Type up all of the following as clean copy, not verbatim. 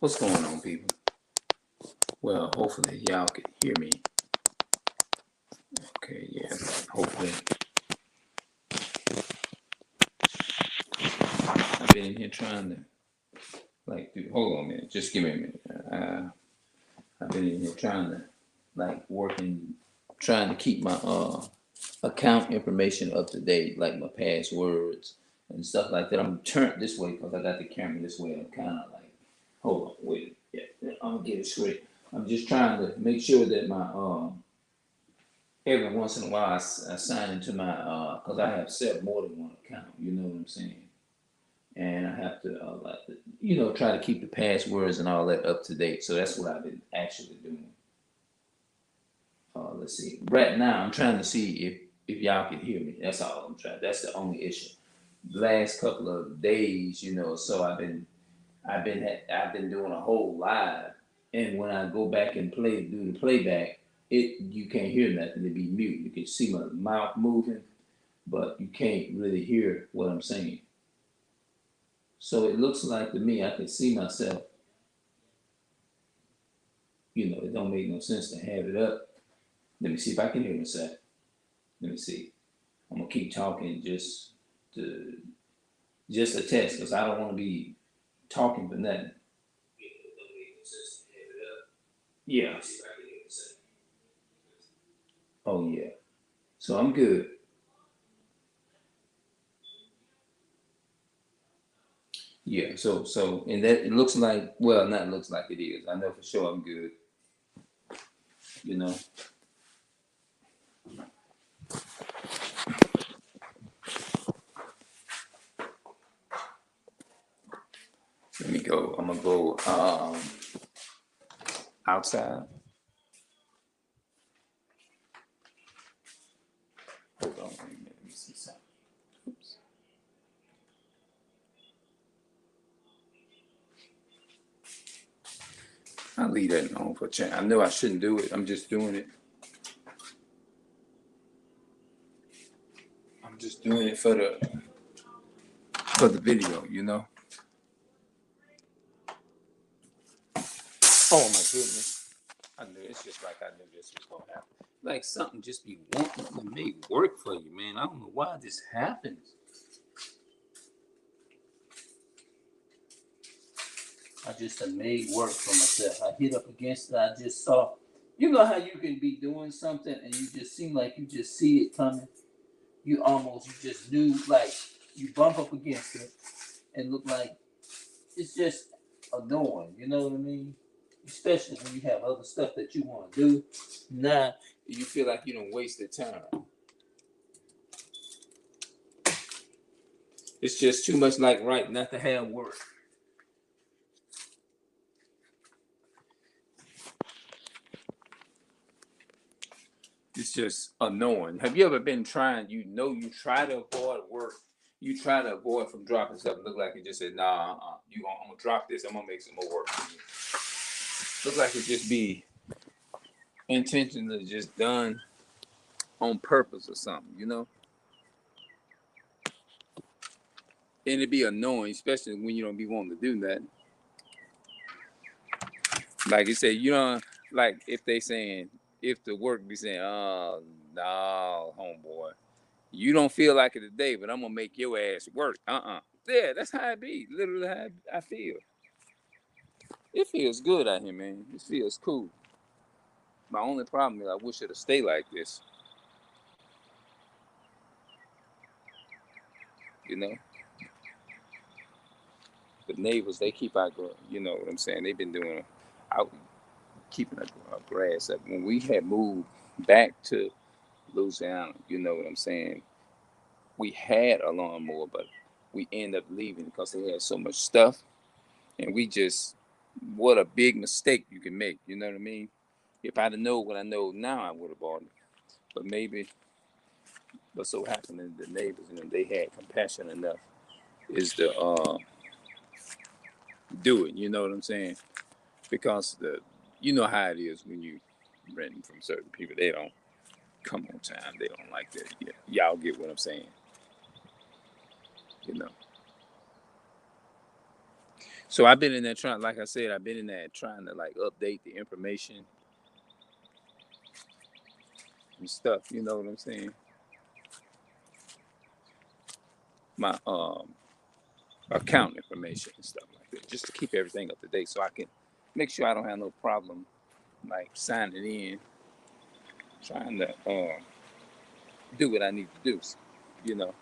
What's going on, people? Well, hopefully y'all can hear me. Okay, yeah. Hopefully. I've been in here trying to hold on a minute. Just give me a minute. I've been in here trying to trying to keep my account information up to date, like my passwords and stuff like that. I'm turned this way because I got the camera this way. I'm kind of like, hold on, wait. Yeah, I'm gonna get it straight. I'm just trying to make sure that my every once in a while I sign into my because I have set more than one account. You know what I'm saying? And I have to try to keep the passwords and all that up to date. So that's what I've been actually doing. Let's see. Right now, I'm trying to see if y'all can hear me. That's all I'm trying. That's the only issue. The last couple of days, so I've been doing a whole live, and when I go back and do the playback, you can't hear nothing. It be mute. You can see my mouth moving, but you can't really hear what I'm saying. So it looks like to me I can see myself. It don't make no sense to have it up. Let me see if I can hear myself. Let me see. I'm gonna keep talking to just a test because I don't want to be talking for nothing. Yeah. Oh yeah. So I'm good. Yeah. So and that it looks like not looks like it is. I know for sure I'm good. You know. Let me go. I'm gonna go outside. Hold on. Wait a minute. Let me see something. Oops. I'll leave that on for a chance. I know I shouldn't do it. I'm just doing it. I'm just doing it for the video. Oh my goodness. I knew it's just like I knew this was gonna happen. Like something just be wanting to make work for you, man. I don't know why this happens. I just done made work for myself. I hit up against it. I just saw. You know how you can be doing something and you just seem like you just see it coming. You just knew, like you bump up against it and look like it's just annoying. You know what I mean? Especially when you have other stuff that you want to do. Nah, you feel like you don't waste the time. It's just too much like right not to have work. It's just annoying. Have you ever been trying? You try to avoid work. You try to avoid from dropping stuff. And look like you just said, nah, I'm gonna drop this. I'm gonna make some more work for you. Look like it just be intentionally just done on purpose or something. And it'd be annoying, especially when you don't be wanting to do that. Like you said, like if the work be saying, oh no, homeboy, you don't feel like it today, but I'm gonna make your ass work. Yeah, that's how it be. Literally how I feel. It feels good out here, man. It feels cool. My only problem is I wish it'd stay like this. You know, the neighbors they keep our, you know what I'm saying. They've been doing out keeping our grass up. When we had moved back to Louisiana, you know what I'm saying. We had a lawnmower, but we ended up leaving because they had so much stuff, and we just what a big mistake you can make. You know what I mean? If I'd have known what I know now, I would have bought it. But maybe, but so happened that the neighbors and they had compassion enough is to do it. You know what I'm saying? Because you know how it is when you renting from certain people. They don't come on time. They don't like that. Yeah, y'all get what I'm saying? You know. So I've been in there trying, like I said, I've been in there trying to like update the information and stuff. You know what I'm saying? My account information and stuff like that, just to keep everything up to date, so I can make sure I don't have no problem like signing in, trying to do what I need to do. You know,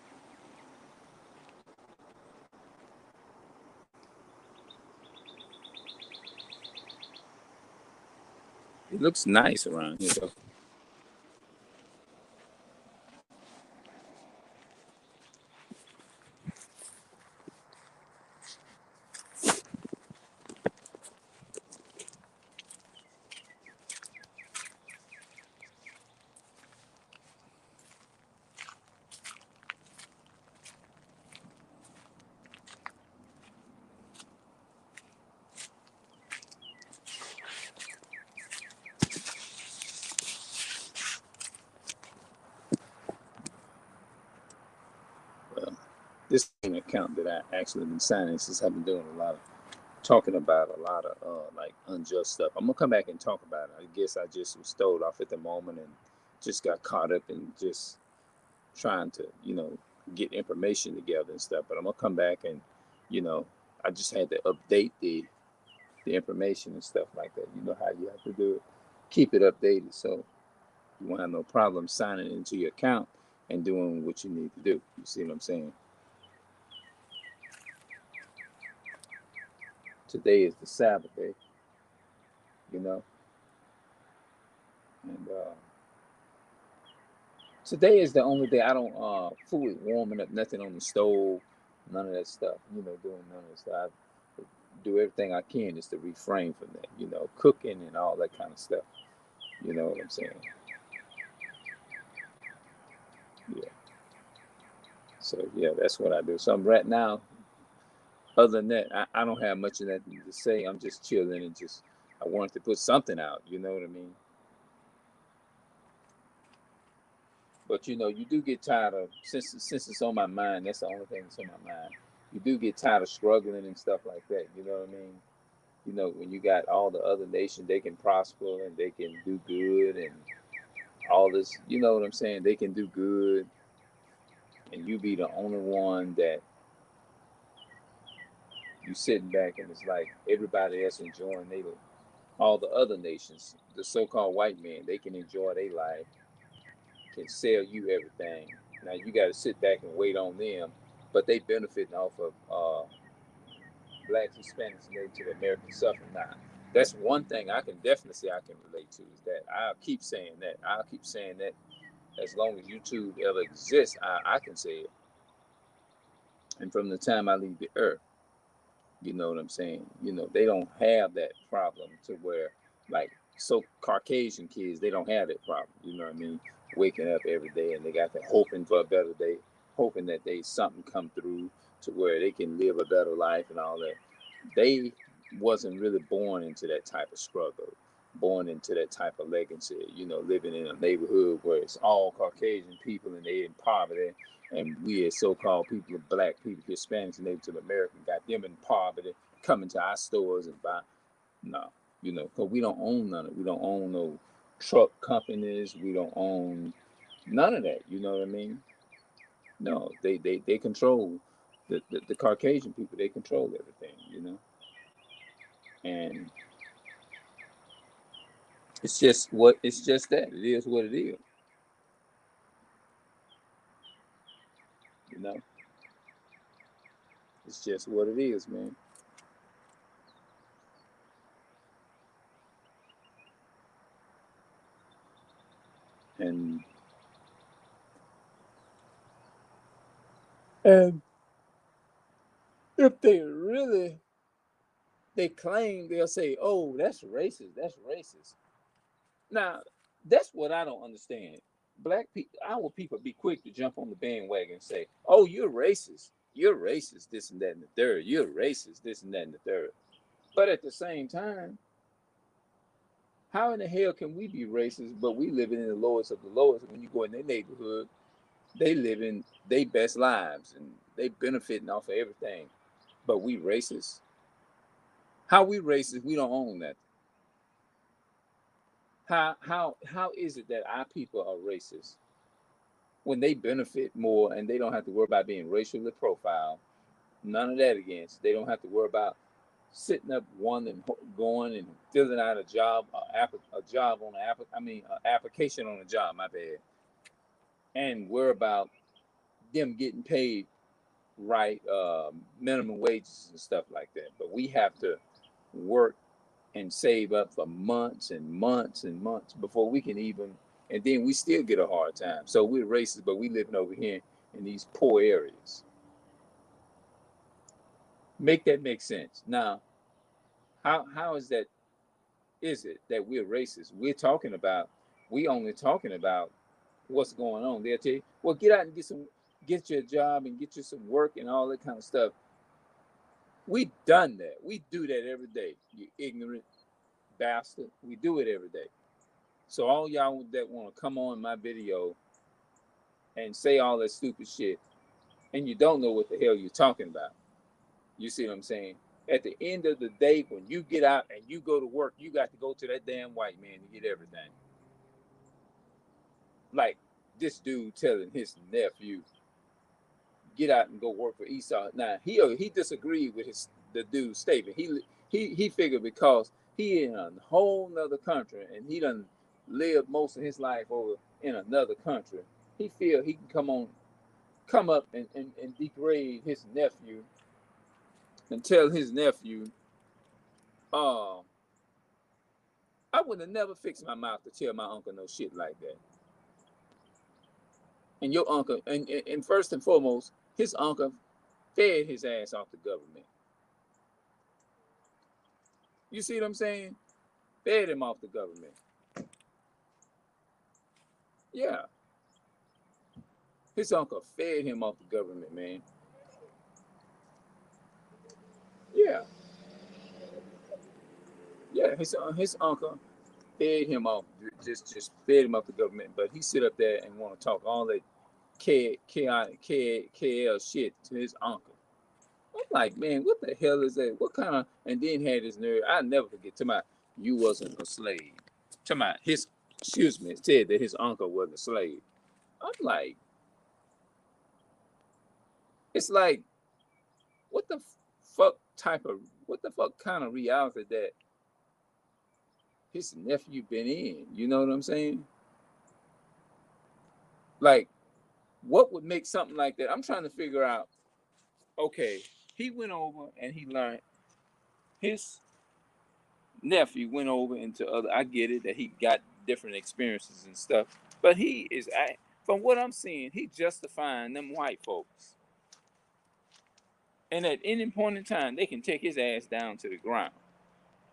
it looks nice around here though. Well, this is an account that I actually been signing since I've been doing a lot of talking about a lot of like unjust stuff. I'm gonna come back and talk about it. I guess I just was stowed off at the moment and just got caught up in just trying to, get information together and stuff. But I'm gonna come back and, you know, I just had to update the information and stuff like that. You know how you have to do it. Keep it updated so you won't have no problem signing into your account and doing what you need to do. You see what I'm saying? Today is the Sabbath day, you know, and today is the only day I don't food warming up nothing on the stove, none of that stuff. Doing none of that stuff. I do everything I can just to refrain from that. Cooking and all that kind of stuff. You know what I'm saying? Yeah. So yeah, that's what I do. So I'm right now. Other than that, I don't have much of that to say. I'm just chilling and just I wanted to put something out. You know what I mean? But you do get tired of since it's on my mind. That's the only thing that's on my mind. You do get tired of struggling and stuff like that. You know what I mean? When you got all the other nations, they can prosper and they can do good and all this. You know what I'm saying? They can do good, and you be the only one that you sitting back and it's like everybody else enjoying they all the other nations, the so-called white men, they can enjoy their life, can sell you everything. Now you got to sit back and wait on them, but they benefiting off of blacks, Hispanics, and Native American suffering. Now, that's one thing I can definitely say I can relate to is that I'll keep saying that. I'll keep saying that as long as YouTube ever exists, I can say it. And from the time I leave the earth, you know what I'm saying? They don't have that problem to where, like, so Caucasian kids, they don't have that problem. You know what I mean? Waking up every day and they got that hoping for a better day, hoping that they something come through to where they can live a better life and all that. They wasn't really born into that type of struggle, born into that type of legacy. Living in a neighborhood where it's all Caucasian people and they in poverty, and we as so-called people of black people, Hispanics and Native American, got them in poverty, coming to our stores and buy. No, because we don't own none of it. We don't own no truck companies. We don't own none of that. You know what I mean? No, they control the Caucasian people. They control everything. And it's just that it is what it is. You know, it's just what it is, man. And and if they claim, they'll say, "Oh, that's racist. That's racist." Now, that's what I don't understand. Black people, our people, be quick to jump on the bandwagon and say, "Oh, you're racist. You're racist. This and that and the third. You're racist. This and that and the third." But at the same time, how in the hell can we be racist, but we living in the lowest of the lowest? When you go in their neighborhood, they living their best lives and they benefiting off of everything. But we racist. How we racist? We don't own that. How is it that our people are racist when they benefit more and they don't have to worry about being racially profiled? None of that against. They don't have to worry about sitting up one and going and filling out a job, a job on an application on a job. My bad, and worry about them getting paid right, minimum wages and stuff like that. But we have to work and save up for months and months and months before we can even, and then we still get a hard time. So we're racist, but we living over here in these poor areas. Make that make sense. Now, how is that? Is it that we're racist? We only talking about what's going on. They'll tell you, well, get out and get you a job and get you some work and all that kind of stuff. We done that. We do that every day. You ignorant bastard. We do it every day. So all y'all that want to come on my video and say all that stupid shit, and you don't know what the hell you're talking about. You see what I'm saying? At the end of the day, when you get out and you go to work, you got to go to that damn white man to get everything. Like this dude telling his nephew, get out and go work for Esau. Now he disagreed with the dude's statement. He figured because he in a whole nother country and he done lived most of his life over in another country. He feel he can come up and degrade his nephew and tell his nephew, uh, I would have never fixed my mouth to tell my uncle no shit like that. And your uncle, and first and foremost, his uncle fed his ass off the government. You see what I'm saying? Fed him off the government. Yeah. His uncle fed him off the government, man. Yeah. Yeah. His uncle fed him off, just fed him off the government. But he sit up there and want to talk all that KL shit to his uncle. I'm like, man, what the hell is that? What kind of? And then had his nerve. I never forget. To my, you wasn't a slave. To my his, excuse me, said that his uncle wasn't a slave. I'm like, it's like, what the what the fuck kind of reality that his nephew been in? You know what I'm saying? Like, what would make something like that? I'm trying to figure out. Okay, he went over and he learned. His nephew went over into other. I get it that he got different experiences and stuff, but he is, from what I'm seeing, he justifying them white folks. And at any point in time, they can take his ass down to the ground.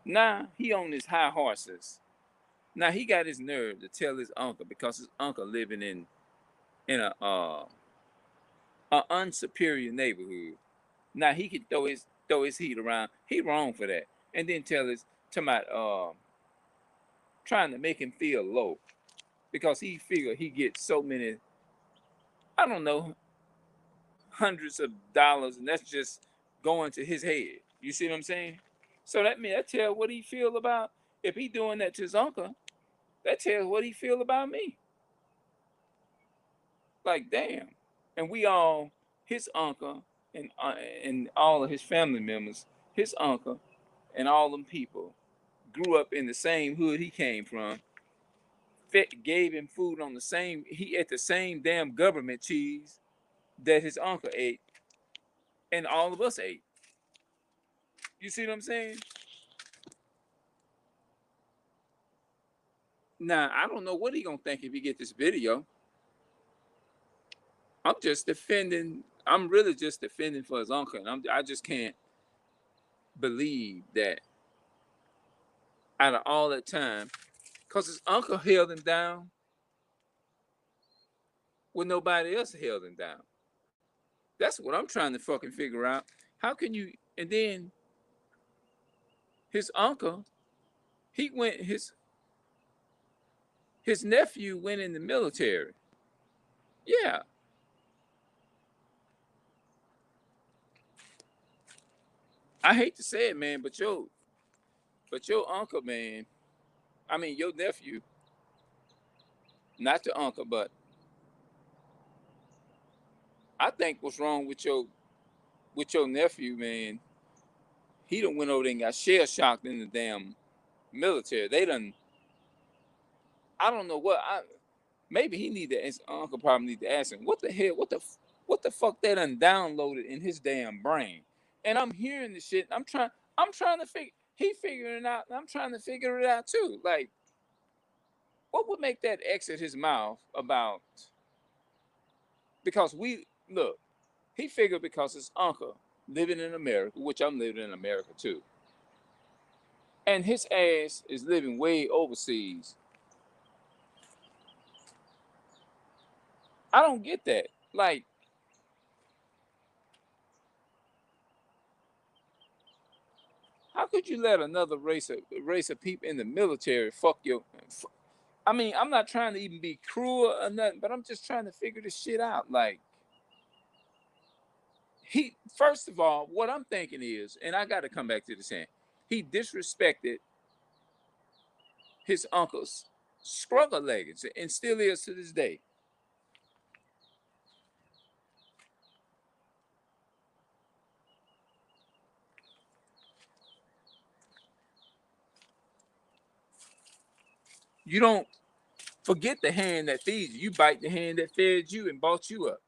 Now he on his high horses. Now he got his nerve to tell his uncle, because his uncle living in a unsuperior neighborhood. Now he can throw his heat around. He wrong for that. And then tell his to my trying to make him feel low because he figured he gets so many, I don't know, hundreds of dollars, and that's just going to his head. You see what I'm saying? So that tell what he feel about, if he doing that to his uncle, that tells what he feel about me. Like damn. And we all, his uncle and all of his family members, his uncle and all them people grew up in the same hood he came from. Gave him food on the same, he ate the same damn government cheese that his uncle ate, and all of us ate. You see what I'm saying? Now I don't know what he gonna think if he get this video. I'm just defending. I'm really just defending for his uncle, and I just can't believe that out of all that time, because his uncle held him down when nobody else held him down. That's what I'm trying to fucking figure out. How can you? And then his uncle, he went his nephew went in the military. Yeah, I hate to say it, man, but yo, But your uncle, man, I mean your nephew, not the uncle, but I think what's wrong with your nephew, man, he done went over there and got shell shocked in the damn military. They done, I don't know what I maybe he need to his uncle probably need to ask him, what the hell, what the fuck they done downloaded in his damn brain. And I'm hearing the shit, I'm trying to figure he figuring it out, and I'm trying to figure it out too. Like, what would make that exit his mouth about because we look, he figured because his uncle living in America, which I'm living in America too, and his ass is living way overseas. I don't get that. Like, how could you let another race of people in the military fuck your? I mean, I'm not trying to even be cruel or nothing, but I'm just trying to figure this shit out. Like, he first of all, what I'm thinking is, and I got to come back to this hand, he disrespected his uncle's struggle legacy and still is to this day. You don't forget the hand that feeds you. You bite the hand that fed you and brought you up.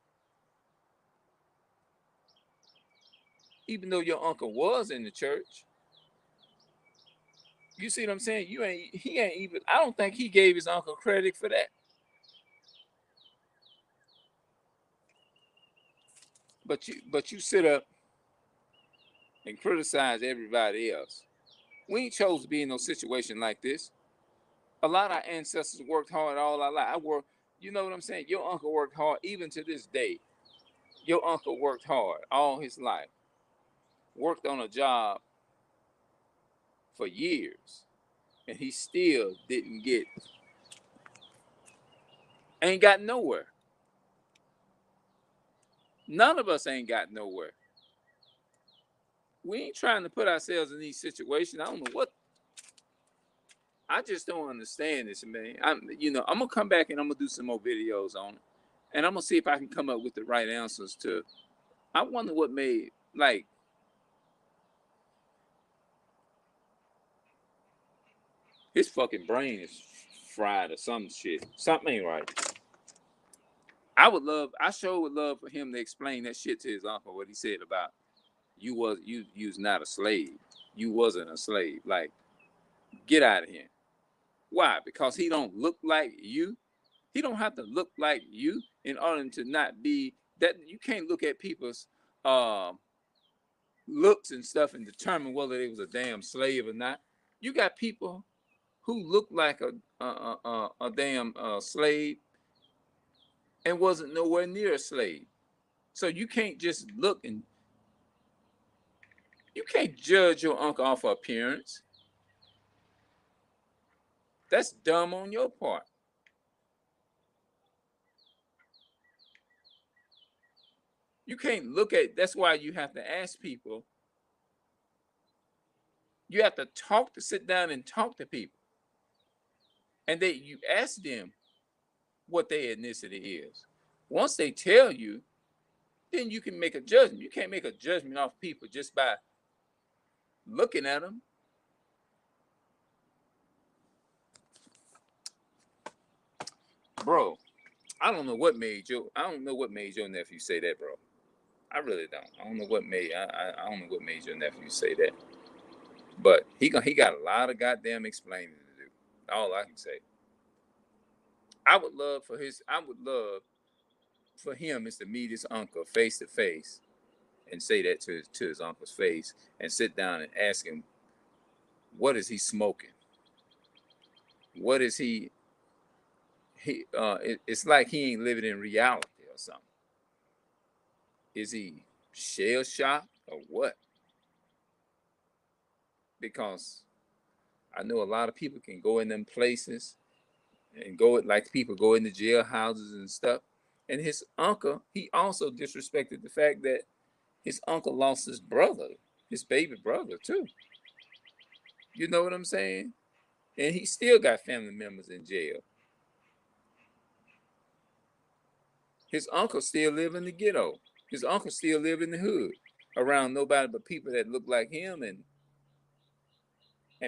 Even though your uncle was in the church, you see what I'm saying? He ain't even. I don't think he gave his uncle credit for that. But you sit up and criticize everybody else. We ain't chose to be in no situation like this. A lot of our ancestors worked hard all our life. I work. You know what I'm saying? Your uncle worked hard even to this day. Your uncle worked hard all his life. Worked on a job for years, and he still didn't get. Ain't got nowhere. None of us ain't got nowhere. We ain't trying to put ourselves in these situations. I don't know what. I just don't understand this, man. I'm gonna come back and I'm gonna do some more videos on it, and I'm gonna see if I can come up with the right answers to. I wonder what made like his fucking brain is fried or some shit. Something ain't right. I sure would love for him to explain that shit to his uncle. What he said about you was not a slave. You wasn't a slave. Like, get out of here. Why? Because he don't look like you. He don't have to look like you in order to not be that. You can't look at people's uh, looks and stuff and determine whether they was a damn slave or not. You got people who look like a damn slave and wasn't nowhere near a slave. So you can't just look and you can't judge your uncle off of appearance. That's dumb on your part. You can't look at. That's why you have to ask people. You have to talk to sit down and talk to people, and you ask them what their ethnicity is. Once they tell you, then you can make a judgment. You can't make a judgment off people just by looking at them. Bro, I don't know what made your nephew say that, bro. I really don't. I don't know what made I don't know what made your nephew say that. But he got a lot of goddamn explaining to do. All I can say. I would love for him is to meet his uncle face to face and say that to his uncle's face and sit down and ask him, what is he smoking? What is it's like he ain't living in reality or something. Is he shell shocked or what? Because I know a lot of people can go in them places and go like people go into jailhouses and stuff. And his uncle, he also disrespected the fact that his uncle lost his brother, his baby brother too. You know what I'm saying? And he still got family members in jail. His uncle still live in the ghetto. His uncle still live in the hood, around nobody but people that look like him, and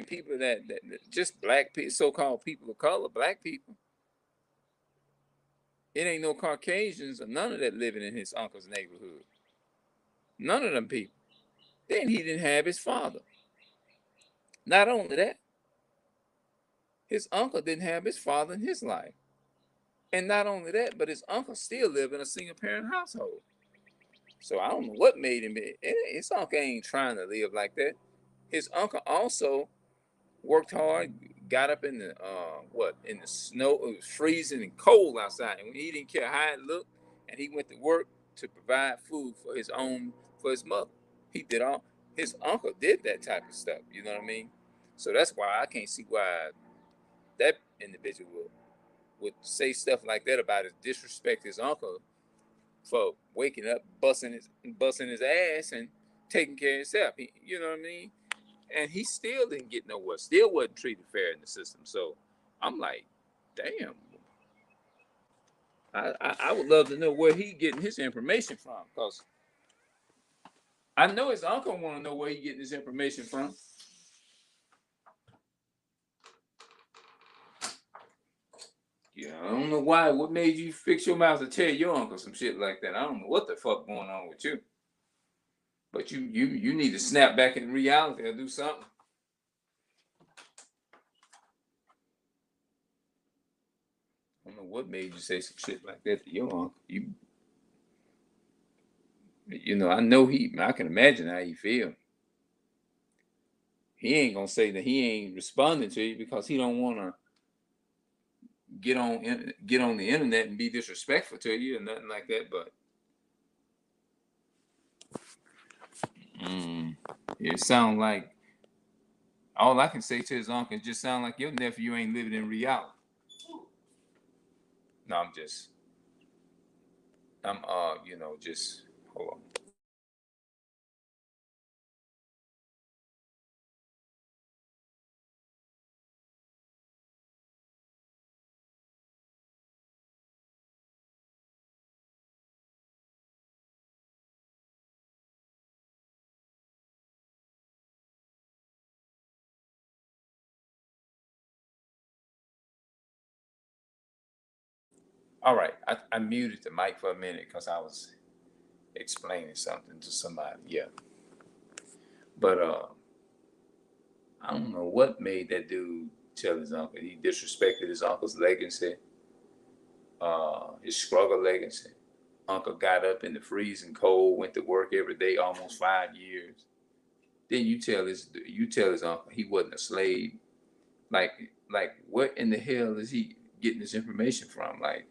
people that just black people, so-called people of color, black people. It ain't no Caucasians or none of that living in his uncle's neighborhood. None of them people. Then he didn't have his father. Not only that, his uncle didn't have his father in his life. And not only that, but his uncle still live in a single parent household. So I don't know what made him. His uncle ain't trying to live like that. His uncle also worked hard, got up in the in the snow. It was freezing and cold outside, and he didn't care how it looked, and he went to work to provide food for his mother. He did all. His uncle did that type of stuff. You know what I mean? So that's why I can't see why that individual would say stuff like that about his disrespect his uncle for waking up, busting his ass, and taking care of himself. You know what I mean? And he still didn't get nowhere. Still wasn't treated fair in the system. So I'm like, damn. I would love to know where he getting his information from, because I know his uncle want to know where he getting his information from. Yeah, I don't know why. What made you fix your mouth to tell your uncle some shit like that? I don't know what the fuck going on with you. But you need to snap back in reality or do something. I don't know what made you say some shit like that to your uncle. I know I can imagine how he feel. He ain't gonna say that he ain't responding to you because he don't want to get on the internet and be disrespectful to you or nothing like that. But it sound like all I can say to his uncle is just sound like your nephew ain't living in reality. No, just hold on. All right, I muted the mic for a minute because I was explaining something to somebody. Yeah, but I don't know what made that dude tell his uncle he disrespected his uncle's legacy, his struggle legacy. Uncle got up in the freezing cold, went to work every day, almost 5 years. Then you tell his uncle he wasn't a slave. Like like what in the hell is he getting this information from? Like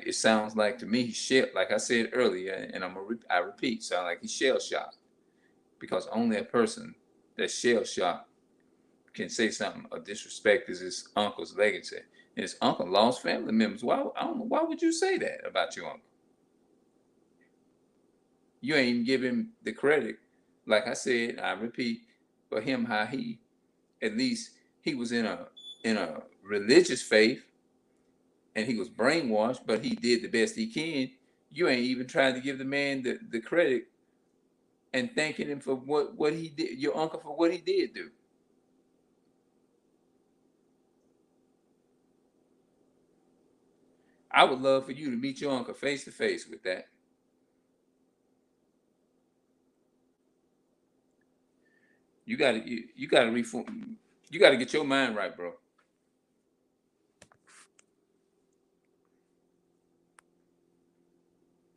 it sounds like to me he shell, like I said earlier, and I repeat, sound like he's shell shocked, because only a person that's shell shocked can say something of disrespect is his uncle's legacy. And his uncle lost family members. Why? I don't know. Why would you say that about your uncle? You ain't even give him the credit. Like I said, I repeat, for him how he, at least he was in a religious faith, and he was brainwashed, but he did the best he can. You ain't even trying to give the man the credit and thanking him for what he did, your uncle, for what he did do. I would love for you to meet your uncle face to face with that. You gotta reform. You gotta get your mind right, bro.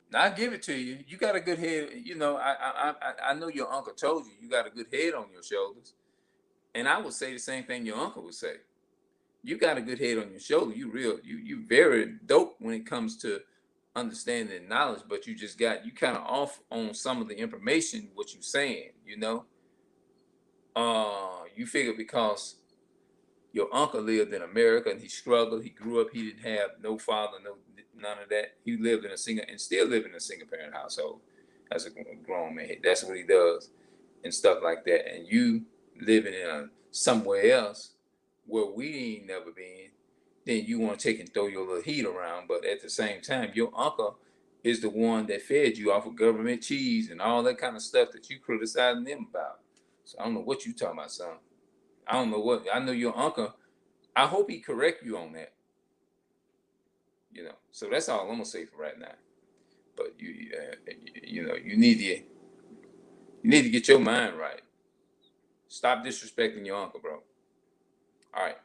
Now I give it to you. You got a good head. I know your uncle told you you got a good head on your shoulders, and I would say the same thing your uncle would say. You got a good head on your shoulder. You very dope when it comes to understanding and knowledge, but you kind of off on some of the information what you saying. You figure because your uncle lived in America and he struggled. He grew up. He didn't have no father, no none of that. He lived in a single and still live in a single parent household as a grown man. That's what he does and stuff like that. And you living in somewhere else where we ain't never been, then you want to take and throw your little heat around. But at the same time, your uncle is the one that fed you off of government cheese and all that kind of stuff that you criticizing them about. So I don't know what you talking about, son. I don't know what. I know your uncle. I hope he correct you on that. So that's all I'm gonna say for right now. But you need to get your mind right. Stop disrespecting your uncle, bro. All right.